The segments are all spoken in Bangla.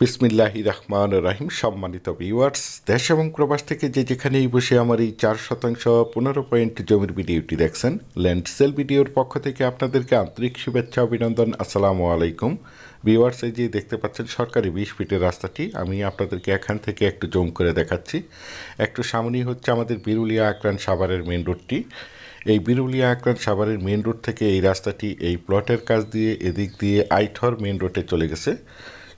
বিসমিল্লাহির রহমানির রহিম। সম্মানিত ভিউয়ার্স, দেশ এবং প্রবাস থেকে যে যেখানেই বসে আমার এই 4% 15 পয়েন্ট জমির ভিডিওটি দেখছেন, ল্যান্ড সেল ভিডিওর পক্ষ থেকে আপনাদেরকে আন্তরিক শুভেচ্ছা অভিনন্দন। আসসালামু আলাইকুম ভিউয়ার্স। এই যে দেখতে পাচ্ছেন সরকারি 20 ফিটের রাস্তাটি, আমি আপনাদেরকে এখান থেকে একটু জুম করে দেখাচ্ছি। একটু সামনেই হচ্ছে আমাদের বিরুলিয়া আকরান সাভারের মেন রোডটি। এই বিরুলিয়া আকরান সাভারের মেন রোড থেকে এই রাস্তাটি এই প্লটের কাছ দিয়ে এদিক দিয়ে আইঠর মেন রোডে চলে গেছে।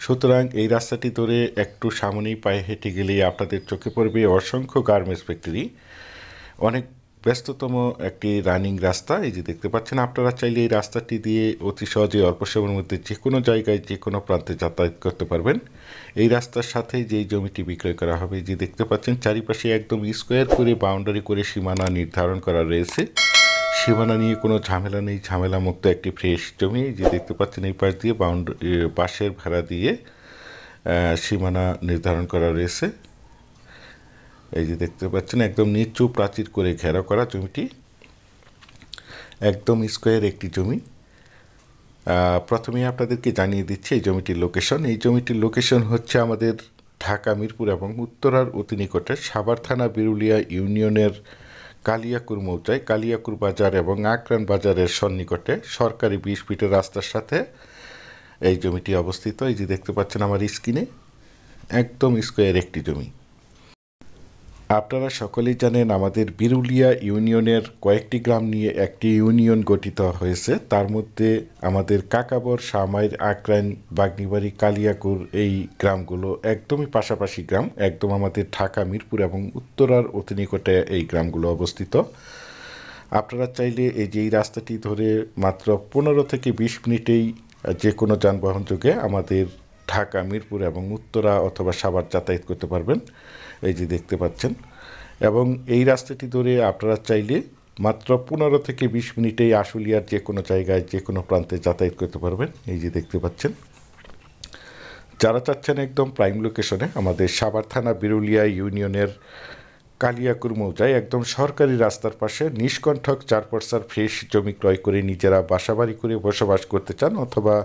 সুতরাং এই রাস্তাটি ধরে একটু সামনেই পায়ে হেঁটে গেলেই আপনাদের চোখে পড়বে অসংখ্য গার্মেন্টস ফ্যাক্টরি। অনেক ব্যস্ততম একটি রানিং রাস্তা। এই যে দেখতে পাচ্ছেন, আপনারা চাইলে এই রাস্তাটি দিয়ে অতি সহজে অল্প সময়ের মধ্যে যে কোনো জায়গায় যে কোনো প্রান্তে যাতায়াত করতে পারবেন। এই রাস্তার সাথে যেই জমিটি বিক্রয় করা হবে, যে দেখতে পাচ্ছেন চারিপাশে একদম স্কোয়ার করে বাউন্ডারি করে সীমানা নির্ধারণ করা রয়েছে। সীমানা নিয়ে কোনো ঝামেলা নেই, ঝামেলামুক্ত একটি ফ্রেশ জমি। যে দেখতে পাচ্ছেন এই পাশ দিয়ে বাঁশের ভাড়া দিয়ে সীমানা নির্ধারণ করা রয়েছে। এই যে দেখতে পাচ্ছেন একদম নিচু প্রাচীর করে ঘেরা করা জমিটি, একদম স্কোয়ার একটি জমি। প্রথমেই আপনাদেরকে জানিয়ে দিচ্ছি এই জমিটির লোকেশন। এই জমিটির লোকেশন হচ্ছে আমাদের ঢাকা মিরপুর এবং উত্তরার অতি নিকটে সাভার থানা বিরুলিয়া ইউনিয়নের কালিয়াকুর মৌজায় কালিয়াকুর বাজার এবং আকরান বাজারের সন্নিকটে সরকারি 20 ফিটের রাস্তার সাথে এই জমিটি অবস্থিত। এই যে দেখতে পাচ্ছেন আমার স্ক্রিনে একদম স্কোয়ার একটি জমি। আপনারা সকলেই জানেন আমাদের বিরুলিয়া ইউনিয়নের কয়েকটি গ্রাম নিয়ে একটি ইউনিয়ন গঠিত হয়েছে। তার মধ্যে আমাদের কাকাবর, শামাইর, আকরান, বাগনিবাড়ি, কালিয়াকুর এই গ্রামগুলো একদমই পাশাপাশি গ্রাম। একদম আমাদের ঢাকা মিরপুর এবং উত্তরার অতি নিকটে এই গ্রামগুলো অবস্থিত। আপনারা চাইলে এই যে এই রাস্তাটি ধরে মাত্র 15 থেকে 20 মিনিটেই যে কোনো যানবাহন যোগে আমাদের ঢাকা মিরপুর এবং উত্তরা অথবা সাভার যাতায়াত করতে পারবেন। এই যে দেখতে পাচ্ছেন, এবং এই রাস্তাটি ধরে আপনারা চাইলে মাত্র 15 থেকে 20 মিনিটেই আশুলিয়ার যে কোনো জায়গায় যে কোনো প্রান্তে যাতায়াত করতে পারবেন। এই যে দেখতে পাচ্ছেন, যারা চাচ্ছেন একদম প্রাইম লোকেশনে আমাদের সাভার থানা বিরুলিয়া ইউনিয়নের কালিয়াকুর মৌজায় একদম সরকারি রাস্তার পাশে নিষ্কণ্ঠক 4 ফ্রেশ জমি ক্রয় করে নিজেরা বাসাবাড়ি করে বসবাস করতে চান, অথবা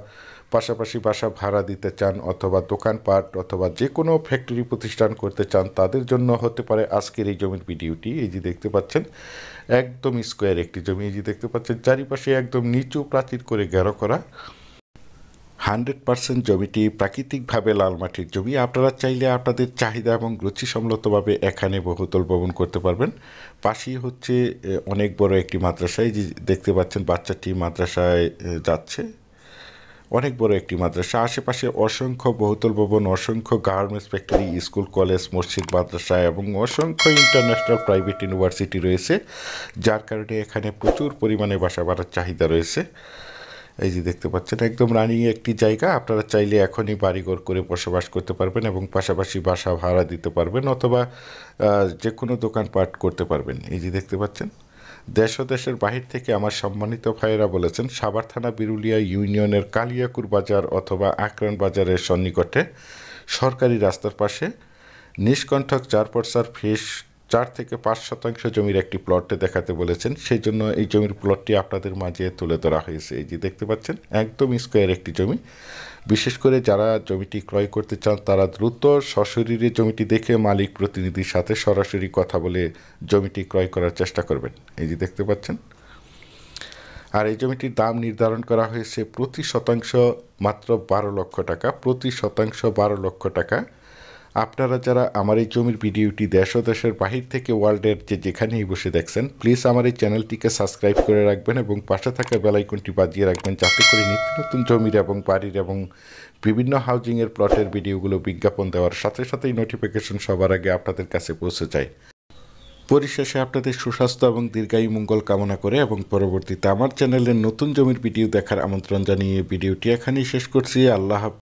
পাশাপাশি বাসা ভাড়া দিতে চান, অথবা দোকানপাট অথবা যে কোনো ফ্যাক্টরি প্রতিষ্ঠান করতে চান, তাদের জন্য হতে পারে আজকের এই জমির ভিডিওটি। এই যে দেখতে পাচ্ছেন একদম স্কোয়ার একটি জমি। এই যে দেখতে পাচ্ছেন চারিপাশে একদম নিচু প্রাচীর করে ঘেরা করা। 100% জমিটি প্রাকৃতিকভাবে লাল মাটির জমি। আপনারা চাইলে আপনাদের চাহিদা এবং রুচিসম্মতভাবে এখানে বহুতল ভবন করতে পারবেন। পাশেই হচ্ছে অনেক বড় একটি মাদ্রাসা। এই যে দেখতে পাচ্ছেন বাচ্চাটি মাদ্রাসায় যাচ্ছে, অনেক বড় একটি মাদ্রাসা। আশেপাশে অসংখ্য বহুতল ভবন, অসংখ্য গার্মেন্টস ফ্যাক্টরি, স্কুল, কলেজ, মসজিদ, মাদ্রাসা এবং অসংখ্য ইন্টারন্যাশনাল প্রাইভেট ইউনিভার্সিটি রয়েছে, যার কারণে এখানে প্রচুর পরিমাণে বাসা ভাড়ার চাহিদা রয়েছে। এই যে দেখতে পাচ্ছেন একদম রানিং একটি জায়গা। আপনারা চাইলে এখনই বাড়িঘর করে বসবাস করতে পারবেন এবং পাশাপাশি বাসা ভাড়া দিতে পারবেন, অথবা যে কোনো দোকানপাট করতে পারবেন। এই যে দেখতে পাচ্ছেন, দেশ ও দেশের বাহির থেকে আমার সম্মানিত ভাইয়েরা বলেছেন সাভার থানা বিরুলিয়া ইউনিয়নের কালিয়াকুর বাজার অথবা আকরান বাজারের সন্নিকটে সরকারি রাস্তার পাশে নিষ্কণ্ঠক 4 ফ্রেশ 4 থেকে 5% জমির একটি প্লটে দেখাতে বলেছেন। সেই জন্য এই জমির প্লটটি আপনাদের মাঝে তুলে ধরা হয়েছে। এই যে দেখতে পাচ্ছেন একদম স্কোয়ার একটি জমি। বিশেষ করে যারা জমিটি ক্রয় করতে চান তারা দ্রুত সশরীরে জমিটি দেখে মালিক প্রতিনিধির সাথে সরাসরি কথা বলে জমিটি ক্রয় করার চেষ্টা করবেন। এই যে দেখতে পাচ্ছেন, আর এই জমিটির দাম নির্ধারণ করা হয়েছে প্রতি শতাংশ মাত্র 12 লক্ষ টাকা। প্রতি শতাংশ 12 লক্ষ টাকা। আপনারা যারা আমার এই জমির ভিডিওটি দেশ ও দেশের বাহির থেকে ওয়ার্ল্ডের যে যেখানেই বসে দেখছেন, প্লিজ আমার এই চ্যানেলটিকে সাবস্ক্রাইব করে রাখবেন এবং পাশে থাকা বেল আইকনটি বাজিয়ে রাখবেন, যাতে করে নিত্য নতুন জমির এবং বাড়ির এবং বিভিন্ন হাউজিংয়ের প্লটের ভিডিওগুলো বিজ্ঞাপন দেওয়ার সাথে সাথেই নোটিফিকেশন সবার আগে আপনাদের কাছে পৌঁছে যায়। পরিশেষে আপনাদের সুস্বাস্থ্য এবং দীর্ঘায়ু মঙ্গল কামনা করে এবং পরবর্তীতে আমার চ্যানেলের নতুন জমির ভিডিও দেখার আমন্ত্রণ জানিয়ে ভিডিওটি এখানেই শেষ করছি। আল্লাহ হাফেজ।